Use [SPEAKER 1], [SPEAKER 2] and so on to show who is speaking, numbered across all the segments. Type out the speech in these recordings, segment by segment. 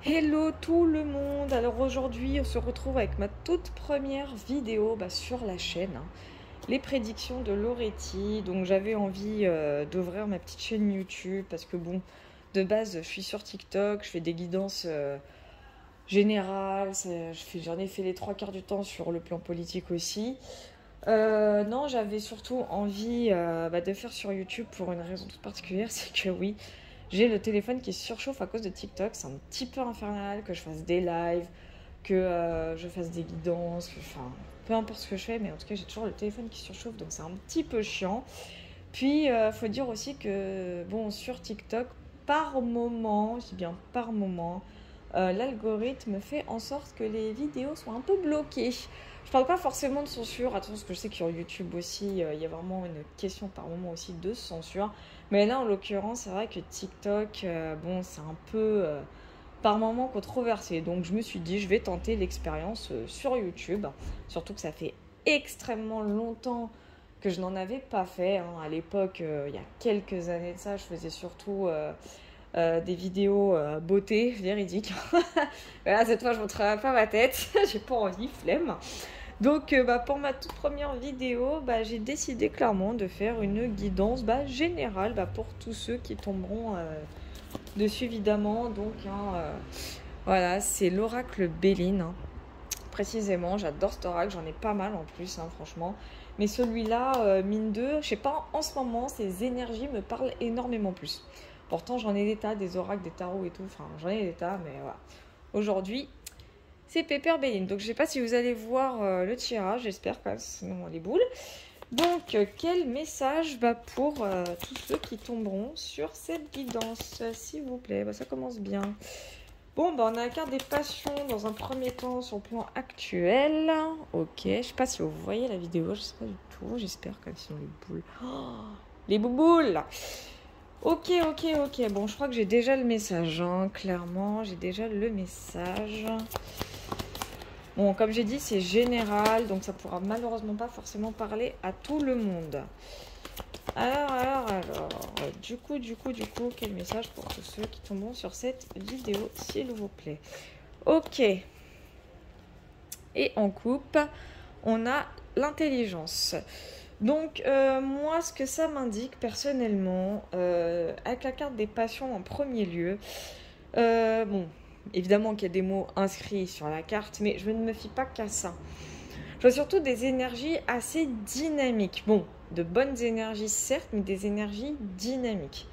[SPEAKER 1] Hello tout le monde. Alors aujourd'hui on se retrouve avec ma toute première vidéo sur la chaîne, les prédictions de Loretti. Donc j'avais envie d'ouvrir ma petite chaîne YouTube parce que bon, de base je suis sur TikTok, je fais des guidances générales, j'en ai fait les trois quarts du temps sur le plan politique aussi. Non, j'avais surtout envie de faire sur YouTube pour une raison toute particulière, c'est que oui, j'ai le téléphone qui surchauffe à cause de TikTok. C'est un petit peu infernal que je fasse des lives, que je fasse des guidances, enfin, peu importe ce que je fais, mais en tout cas, j'ai toujours le téléphone qui surchauffe, donc c'est un petit peu chiant. Puis, faut dire aussi que, bon, sur TikTok, par moment, je dis bien par moment, l'algorithme fait en sorte que les vidéos soient un peu bloquées. Je parle pas forcément de censure, attention, parce que je sais que sur YouTube aussi, il y a vraiment une question par moment aussi de censure. Mais là, en l'occurrence, c'est vrai que TikTok, bon, c'est un peu par moment controversé. Donc, je me suis dit, je vais tenter l'expérience sur YouTube. Surtout que ça fait extrêmement longtemps que je n'en avais pas fait. À l'époque, il y a quelques années de ça, je faisais surtout des vidéos beauté, véridiques. Voilà, cette fois, je ne montrerai pas ma tête. J'ai pas envie, flemme. Donc pour ma toute première vidéo, j'ai décidé clairement de faire une guidance générale pour tous ceux qui tomberont dessus évidemment. Donc voilà, c'est l'oracle Béline. Précisément, j'adore cet oracle, j'en ai pas mal en plus, franchement. Mais celui-là, mine de, je sais pas, en ce moment, ces énergies me parlent énormément plus. Pourtant, j'en ai des tas, des oracles, des tarots et tout, enfin, j'en ai des tas, mais voilà. Aujourd'hui, c'est Pepper Béline. Donc, je sais pas si vous allez voir le tirage, j'espère pas, sinon les boules. Donc, quel message pour tous ceux qui tomberont sur cette guidance, s'il vous plaît. Ça commence bien. Bon, on a la carte des passions dans un premier temps sur le plan actuel. Ok, je sais pas si vous voyez la vidéo, je sais pas du tout, j'espère quand même sinon les boules. Oh, les bouboules. Ok. Bon, je crois que j'ai déjà le message, clairement, j'ai déjà le message. Bon, comme j'ai dit, c'est général, donc ça pourra malheureusement pas forcément parler à tout le monde. Alors, du coup, quel message pour tous ceux qui tomberont sur cette vidéo, s'il vous plaît. Ok. Et en coupe, on a l'intelligence. Donc, moi, ce que ça m'indique personnellement, avec la carte des passions en premier lieu, bon, évidemment qu'il y a des mots inscrits sur la carte, mais je ne me fie pas qu'à ça. Je vois surtout des énergies assez dynamiques. Bon, de bonnes énergies certes, mais des énergies dynamiques.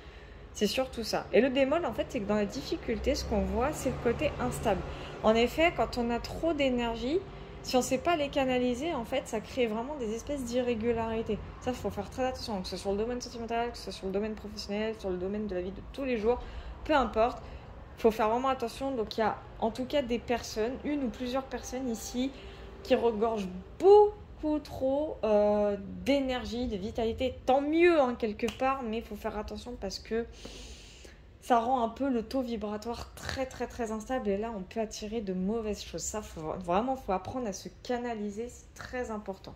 [SPEAKER 1] C'est surtout ça. Et le bémol, en fait, c'est que dans la difficulté, ce qu'on voit, c'est le côté instable. En effet, quand on a trop d'énergie, si on ne sait pas les canaliser, en fait, ça crée vraiment des espèces d'irrégularités. Ça, il faut faire très attention, que ce soit sur le domaine sentimental, que ce soit sur le domaine professionnel, sur le domaine de la vie de tous les jours, peu importe. Il faut faire vraiment attention. Donc, il y a en tout cas des personnes, une ou plusieurs personnes ici, qui regorgent beaucoup trop d'énergie, de vitalité. Tant mieux, quelque part, mais il faut faire attention parce que ça rend un peu le taux vibratoire très instable et là on peut attirer de mauvaises choses. Ça, faut apprendre à se canaliser, c'est très important.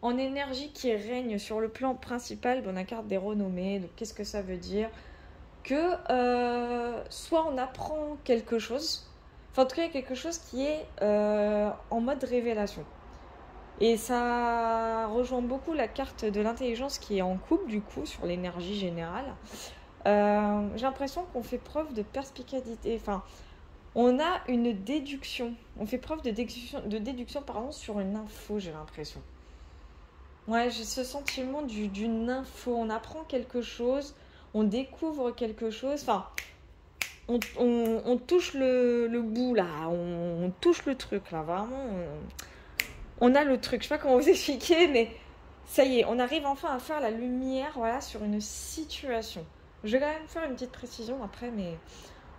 [SPEAKER 1] En énergie qui règne sur le plan principal, on a carte des renommées. Donc qu'est-ce que ça veut dire? Que soit on apprend quelque chose, enfin en tout cas quelque chose qui est en mode révélation. Et ça rejoint beaucoup la carte de l'intelligence qui est en couple du coup sur l'énergie générale. J'ai l'impression qu'on fait preuve de perspicacité. Enfin, on a une déduction. On fait preuve de déduction sur une info, j'ai l'impression. Ouais, j'ai ce sentiment d'une info. On apprend quelque chose, on découvre quelque chose. Enfin, on touche le bout là, on touche le truc là. Vraiment, on a le truc. Je sais pas comment vous expliquer, mais ça y est, on arrive enfin à faire la lumière, sur une situation. Je vais quand même faire une petite précision après, mais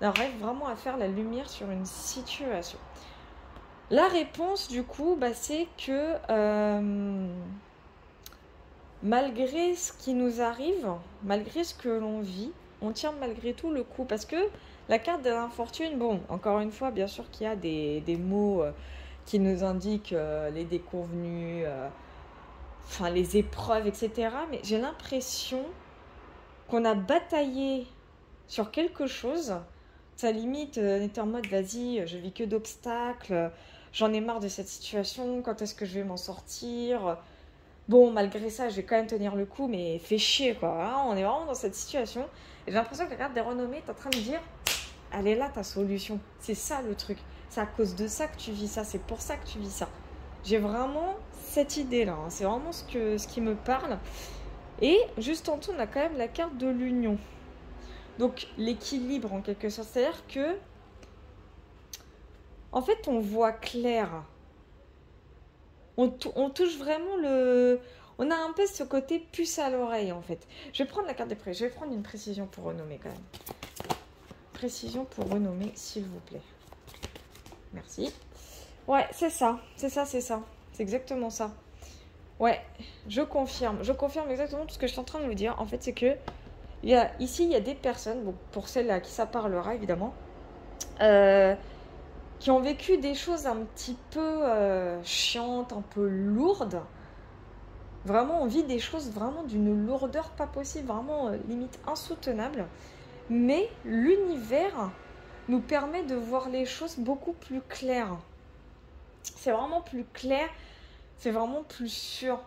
[SPEAKER 1] on arrive vraiment à faire la lumière sur une situation. La réponse, du coup, c'est que malgré ce qui nous arrive, malgré ce que l'on vit, on tient malgré tout le coup. Parce que la carte de l'infortune, bon, encore une fois, bien sûr qu'il y a des mots qui nous indiquent les déconvenues, les épreuves, etc. Mais j'ai l'impression qu'on a bataillé sur quelque chose Ça limite, on était en mode, vas-y, je vis que d'obstacles, j'en ai marre de cette situation, quand est-ce que je vais m'en sortir? Bon, malgré ça, je vais quand même tenir le coup, mais fais chier, quoi. Hein, on est vraiment dans cette situation. Et j'ai l'impression que la carte des renommées est en train de dire, elle est là ta solution. C'est ça le truc. C'est à cause de ça que tu vis ça. C'est pour ça que tu vis ça. J'ai vraiment cette idée-là. Hein. C'est vraiment ce qui me parle. Et juste en dessous, on a quand même la carte de l'union. Donc l'équilibre en quelque sorte. C'est-à-dire que, en fait, on voit clair. On touche vraiment le... On a un peu ce côté puce à l'oreille, en fait. Je vais prendre la carte des précisions. Je vais prendre une précision pour renommer, quand même. Précision pour renommer, s'il vous plaît. Merci. Ouais, c'est ça. C'est ça, c'est ça. C'est exactement ça. Ouais, je confirme. Je confirme exactement tout ce que je suis en train de vous dire. En fait, c'est que ici, il y a des personnes, bon, pour celles à qui ça parlera, évidemment, qui ont vécu des choses un petit peu chiantes, un peu lourdes. Vraiment, on vit des choses vraiment d'une lourdeur pas possible, vraiment limite insoutenable. Mais l'univers nous permet de voir les choses beaucoup plus claires. C'est vraiment plus clair, c'est vraiment plus sûr.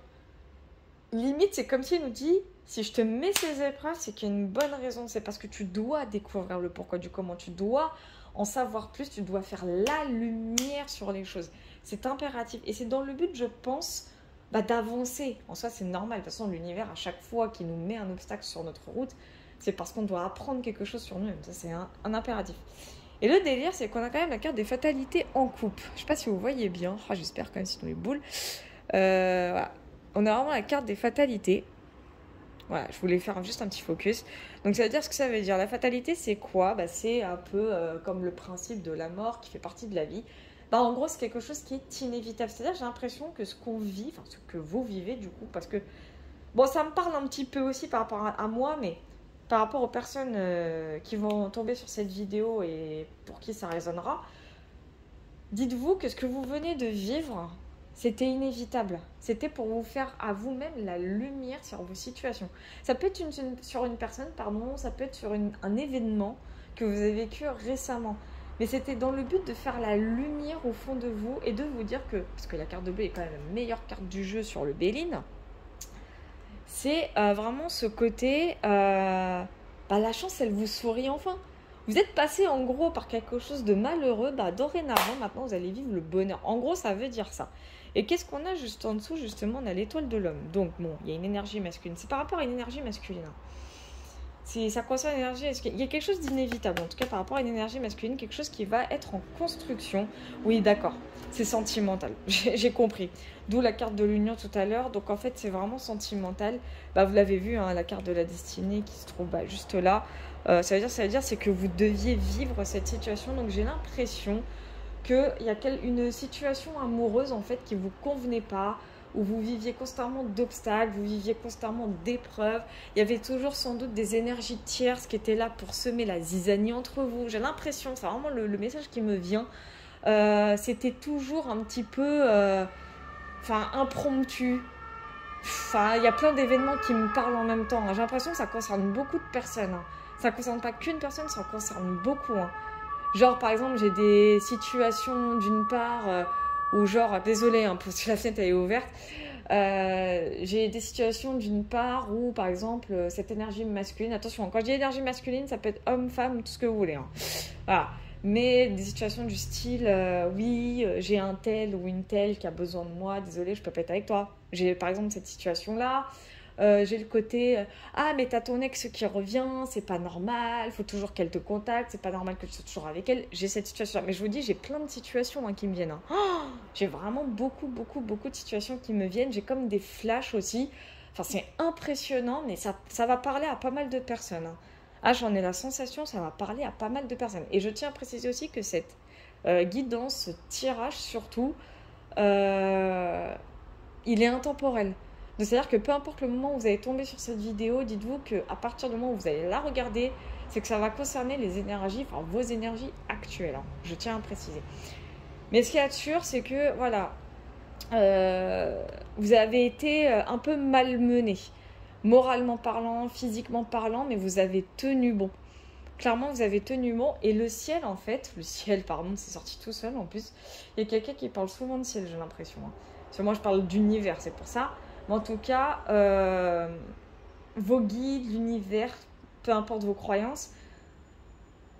[SPEAKER 1] Limite, c'est comme s'il nous dit, si je te mets ces épreuves, c'est qu'il y a une bonne raison. C'est parce que tu dois découvrir le pourquoi du comment. Tu dois en savoir plus, tu dois faire la lumière sur les choses. C'est impératif. Et c'est dans le but, je pense, d'avancer. En soi, c'est normal. De toute façon, l'univers, à chaque fois qu'il nous met un obstacle sur notre route, c'est parce qu'on doit apprendre quelque chose sur nous-mêmes. Ça, c'est un impératif. Et le délire, c'est qu'on a quand même la carte des fatalités en coupe. Je ne sais pas si vous voyez bien. Oh, j'espère quand même, sinon les boules. Voilà. On a vraiment la carte des fatalités. Voilà, je voulais faire juste un petit focus. Donc ça veut dire ce que ça veut dire. La fatalité, c'est quoi? C'est un peu comme le principe de la mort qui fait partie de la vie. En gros, c'est quelque chose qui est inévitable. C'est-à-dire, j'ai l'impression que ce qu'on vit, enfin ce que vous vivez du coup, parce que, bon, ça me parle un petit peu aussi par rapport à moi, mais par rapport aux personnes qui vont tomber sur cette vidéo et pour qui ça résonnera, dites-vous que ce que vous venez de vivre, c'était inévitable. C'était pour vous faire à vous-même la lumière sur vos situations. Ça peut être sur une personne, pardon, ça peut être sur un événement que vous avez vécu récemment. Mais c'était dans le but de faire la lumière au fond de vous et de vous dire que, parce que la carte de bleu est quand même la meilleure carte du jeu sur le Béline, c'est vraiment ce côté, la chance, elle vous sourit enfin. Vous êtes passé en gros par quelque chose de malheureux, dorénavant, maintenant vous allez vivre le bonheur. En gros, ça veut dire ça. Et qu'est-ce qu'on a juste en dessous? Justement, on a l'étoile de l'homme. Donc, bon, il y a une énergie masculine. C'est par rapport à une énergie masculine. Ça concerne l'énergie masculine. Il y a quelque chose d'inévitable, en tout cas par rapport à une énergie masculine, quelque chose qui va être en construction. Oui, d'accord, c'est sentimental, j'ai compris. D'où la carte de l'union tout à l'heure. Donc en fait, c'est vraiment sentimental. Vous l'avez vu, hein, la carte de la destinée qui se trouve juste là. Ça veut dire c'est que vous deviez vivre cette situation. Donc j'ai l'impression qu'il y a une situation amoureuse en fait qui ne vous convenait pas, où vous viviez constamment d'obstacles, vous viviez constamment d'épreuves. Il y avait toujours sans doute des énergies tierces qui étaient là pour semer la zizanie entre vous. J'ai l'impression, c'est vraiment le message qui me vient. C'était toujours un petit peu impromptu. Il y a plein d'événements qui me parlent en même temps. J'ai l'impression que ça concerne beaucoup de personnes. Ça ne concerne pas qu'une personne, ça concerne beaucoup. Genre, par exemple, j'ai des situations d'une part où, désolé, parce que la fenêtre elle est ouverte, j'ai des situations d'une part où, par exemple, cette énergie masculine, attention, quand je dis énergie masculine, ça peut être homme, femme, tout ce que vous voulez. Voilà. Mais des situations du style, oui, j'ai un tel ou une telle qui a besoin de moi, désolé, je peux pas être avec toi. J'ai par exemple cette situation-là. J'ai le côté mais t'as ton ex qui revient, c'est pas normal, faut toujours qu'elle te contacte, c'est pas normal que tu sois toujours avec elle. J'ai cette situation, mais je vous dis, j'ai plein de situations qui me viennent. J'ai vraiment beaucoup de situations qui me viennent. J'ai comme des flashs aussi. C'est impressionnant, mais ça va parler à pas mal de personnes. J'en ai la sensation, ça va parler à pas mal de personnes. Et je tiens à préciser aussi que cette guidance, ce tirage surtout, il est intemporel. Donc, c'est-à-dire que peu importe le moment où vous allez tomber sur cette vidéo, dites-vous qu'à partir du moment où vous allez la regarder, c'est que ça va concerner les énergies, vos énergies actuelles. Je tiens à préciser. Mais ce qui est sûr, c'est que, voilà, vous avez été un peu malmené, moralement parlant, physiquement parlant, mais vous avez tenu bon. Clairement, vous avez tenu bon. Et le ciel, en fait, le ciel, pardon, c'est sorti tout seul en plus. Il y a quelqu'un qui parle souvent de ciel, j'ai l'impression. Hein. Parce que moi, je parle d'univers, c'est pour ça. Mais en tout cas, vos guides, l'univers, peu importe vos croyances,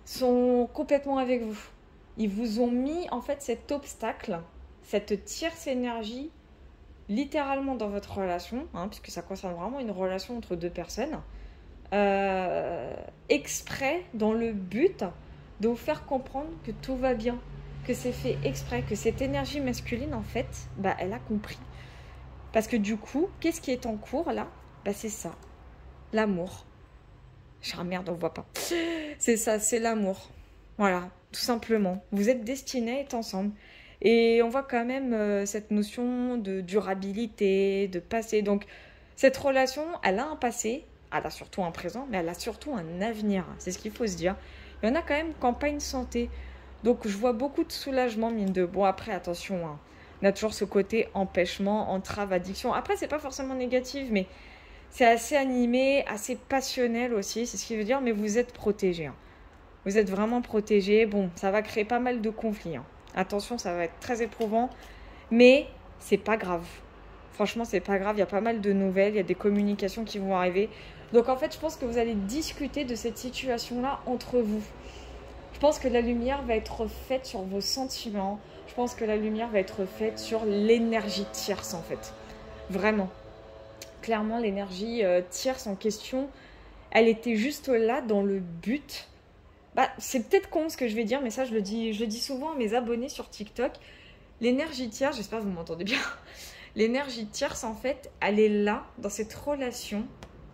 [SPEAKER 1] sont complètement avec vous. Ils vous ont mis, en fait, cet obstacle, cette tierce énergie, littéralement dans votre relation, hein, puisque ça concerne vraiment une relation entre deux personnes. Exprès dans le but de vous faire comprendre que tout va bien, que c'est fait exprès, que cette énergie masculine en fait, bah, elle a compris. Parce que du coup, qu'est-ce qui est en cours là? Bah, c'est ça, l'amour. Ah merde, on voit pas. C'est ça, c'est l'amour. Voilà, tout simplement. Vous êtes destinés à être ensemble. Et on voit quand même cette notion de durabilité, de passé. Donc, cette relation, elle a un passé, elle a surtout un présent, mais elle a surtout un avenir. C'est ce qu'il faut se dire. Il y en a quand même qui n'ont pas une santé. Donc, je vois beaucoup de soulagement, mine de... Bon, après, attention, hein, on a toujours ce côté empêchement, entrave, addiction. Après, c'est pas forcément négatif, mais c'est assez animé, assez passionnel aussi. C'est ce qui veut dire, mais vous êtes protégé. Hein. Vous êtes vraiment protégé. Bon, ça va créer pas mal de conflits. Hein. Attention, ça va être très éprouvant, mais c'est pas grave. Franchement, c'est pas grave. Il y a pas mal de nouvelles, il y a des communications qui vont arriver. Donc en fait, je pense que vous allez discuter de cette situation-là entre vous. Je pense que la lumière va être faite sur vos sentiments. Je pense que la lumière va être faite sur l'énergie tierce en fait. Vraiment. Clairement, l'énergie tierce en question, elle était juste là dans le but. Bah, c'est peut-être con ce que je vais dire, mais ça je le dis souvent à mes abonnés sur TikTok. L'énergie tierce, j'espère que vous m'entendez bien. L'énergie tierce, en fait, elle est là, dans cette relation,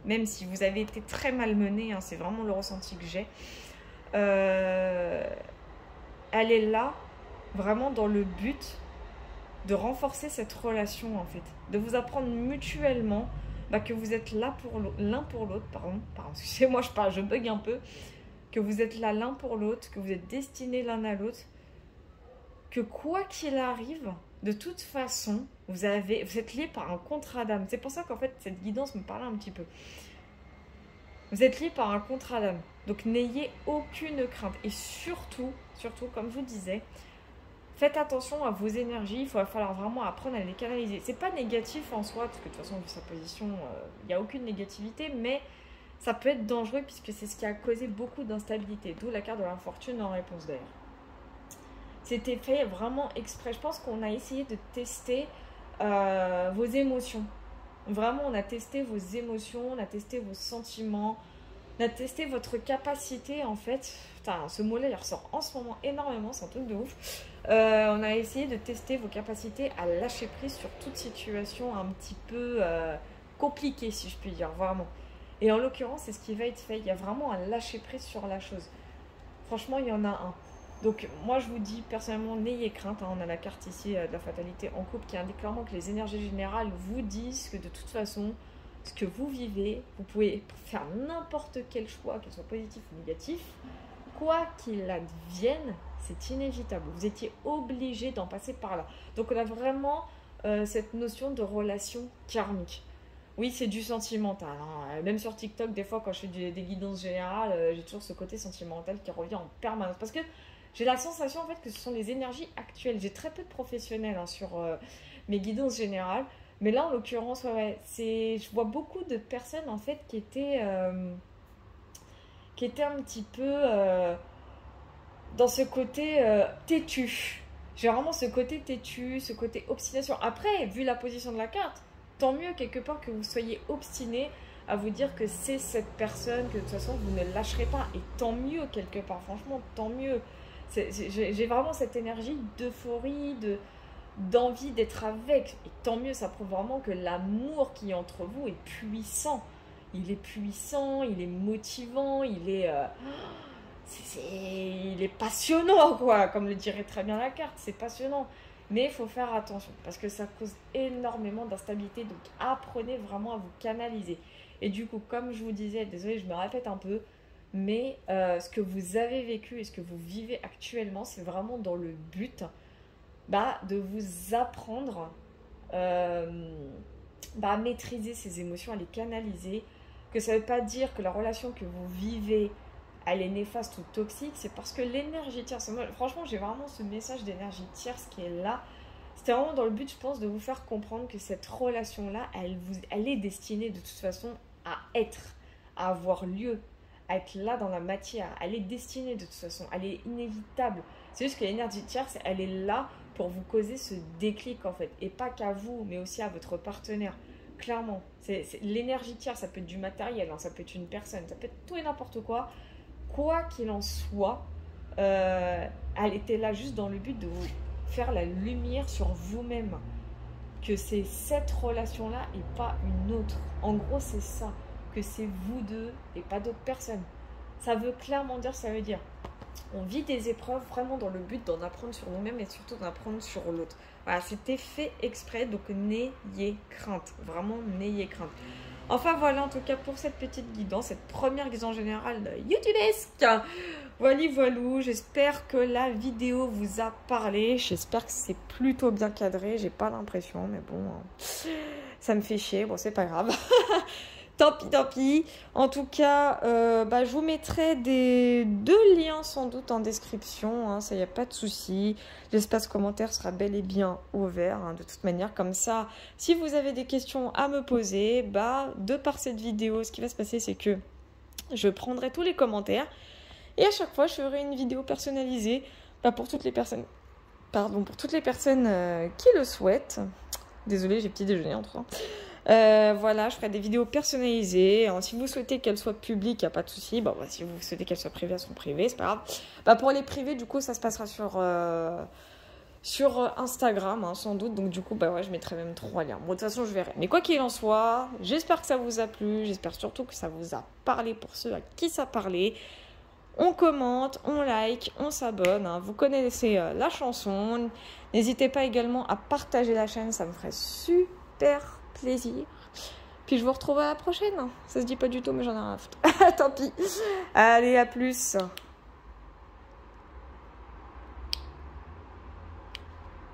[SPEAKER 1] même si vous avez été très malmené, hein, c'est vraiment le ressenti que j'ai. Elle est là, vraiment dans le but de renforcer cette relation, en fait. De vous apprendre mutuellement bah, que vous êtes là pour l'un pour l'autre, pardon, excusez-moi, je bug un peu, que vous êtes là l'un pour l'autre, que vous êtes destinés l'un à l'autre, que quoi qu'il arrive, de toute façon, vous êtes liés par un contrat d'âme. C'est pour ça qu'en fait, cette guidance me parlait un petit peu. Vous êtes liés par un contrat d'âme. Donc, n'ayez aucune crainte. Et surtout, comme je vous disais, faites attention à vos énergies. Il va falloir vraiment apprendre à les canaliser. C'est pas négatif en soi, parce que de toute façon, vu sa position, il n'y a aucune négativité, mais ça peut être dangereux puisque c'est ce qui a causé beaucoup d'instabilité. D'où la carte de l'infortune en réponse d'ailleurs. C'était fait vraiment exprès. Je pense qu'on a essayé de tester vos émotions. Vraiment, on a testé vos émotions, on a testé vos sentiments, on a testé votre capacité en fait. Putain, ce mot-là, il ressort en ce moment énormément, c'est un truc de ouf. On a essayé de tester vos capacités à lâcher prise sur toute situation un petit peu compliquée, si je puis dire, vraiment. Et en l'occurrence, c'est ce qui va être fait. Il y a vraiment un lâcher prise sur la chose. Franchement, il y en a un. Donc moi je vous dis personnellement, n'ayez crainte, hein. On a la carte ici de la fatalité en couple qui indique clairement que les énergies générales vous disent que de toute façon, ce que vous vivez, vous pouvez faire n'importe quel choix, qu'il soit positif ou négatif, quoi qu'il advienne, c'est inévitable. Vous étiez obligé d'en passer par là. Donc on a vraiment cette notion de relation karmique. Oui, c'est du sentimental. Hein. Même sur TikTok, des fois, quand je fais des guidances générales, j'ai toujours ce côté sentimental qui revient en permanence. Parce que j'ai la sensation en fait que ce sont les énergies actuelles. J'ai très peu de professionnels hein, sur mes guidances générales. Mais là, en l'occurrence, je vois beaucoup de personnes en fait qui étaient un petit peu dans ce côté têtu. J'ai vraiment ce côté têtu, ce côté obstination. Après, vu la position de la carte, tant mieux quelque part que vous soyez obstiné à vous dire que c'est cette personne, que de toute façon vous ne lâcherez pas. Et tant mieux quelque part, franchement, tant mieux. J'ai vraiment cette énergie d'euphorie, d'envie d'être avec. Et tant mieux, ça prouve vraiment que l'amour qui est entre vous est puissant. Il est puissant, il est motivant, il est passionnant, quoi. Comme le dirait très bien la carte, c'est passionnant. Mais il faut faire attention parce que ça cause énormément d'instabilité. Donc apprenez vraiment à vous canaliser. Et du coup, comme je vous disais, désolée, je me répète un peu, mais ce que vous avez vécu et ce que vous vivez actuellement, c'est vraiment dans le but de vous apprendre à maîtriser ces émotions, à les canaliser. Que ça ne veut pas dire que la relation que vous vivez, elle est néfaste ou toxique, c'est parce que l'énergie tierce, moi, franchement, j'ai vraiment ce message d'énergie tierce qui est là. C'était vraiment dans le but, je pense, de vous faire comprendre que cette relation-là, elle est destinée de toute façon à être, à avoir lieu, à être là dans la matière. Elle est destinée de toute façon, elle est inévitable. C'est juste que l'énergie tierce, elle est là pour vous causer ce déclic en fait. Et pas qu'à vous, mais aussi à votre partenaire. Clairement, l'énergie tierce, ça peut être du matériel, hein, ça peut être une personne, ça peut être tout et n'importe quoi. Quoi qu'il en soit, elle était là juste dans le but de vous faire la lumière sur vous-même. Que c'est cette relation-là et pas une autre. En gros, c'est ça. Que c'est vous deux et pas d'autres personnes. Ça veut clairement dire, ça veut dire, on vit des épreuves vraiment dans le but d'en apprendre sur nous-mêmes et surtout d'en apprendre sur l'autre. Voilà, c'était fait exprès, donc n'ayez crainte. Vraiment, n'ayez crainte. Enfin voilà, en tout cas pour cette petite guidance, cette première guidance générale YouTubesque. Voilà, voilou, j'espère que la vidéo vous a parlé. J'espère que c'est plutôt bien cadré. J'ai pas l'impression, mais bon, ça me fait chier. Bon, c'est pas grave. Tant pis, tant pis. En tout cas, je vous mettrai deux liens sans doute en description. Hein, ça, il n'y a pas de souci. L'espace commentaire sera bel et bien ouvert. Hein, de toute manière, comme ça, si vous avez des questions à me poser, de par cette vidéo, ce qui va se passer, c'est que je prendrai tous les commentaires. Et à chaque fois, je ferai une vidéo personnalisée pour toutes les personnes, qui le souhaitent. Désolée, j'ai petit déjeuner entre temps. Voilà, je ferai des vidéos personnalisées. Si vous souhaitez qu'elles soient publiques, il n'y a pas de souci. Si vous souhaitez qu'elles soient privées, elles sont privées, c'est pas grave. Pour les privées, du coup, ça se passera sur Instagram, hein, sans doute. Donc, du coup, je mettrai même 3 liens. Bon, de toute façon, je verrai. Mais quoi qu'il en soit, j'espère que ça vous a plu. J'espère surtout que ça vous a parlé pour ceux à qui ça parlait. On commente, on like, on s'abonne. Hein. Vous connaissez la chanson. N'hésitez pas également à partager la chaîne. Ça me ferait super plaisir. Puis je vous retrouve à la prochaine. Ça se dit pas du tout, mais j'en ai rien à foutre. Tant pis. Allez, à plus.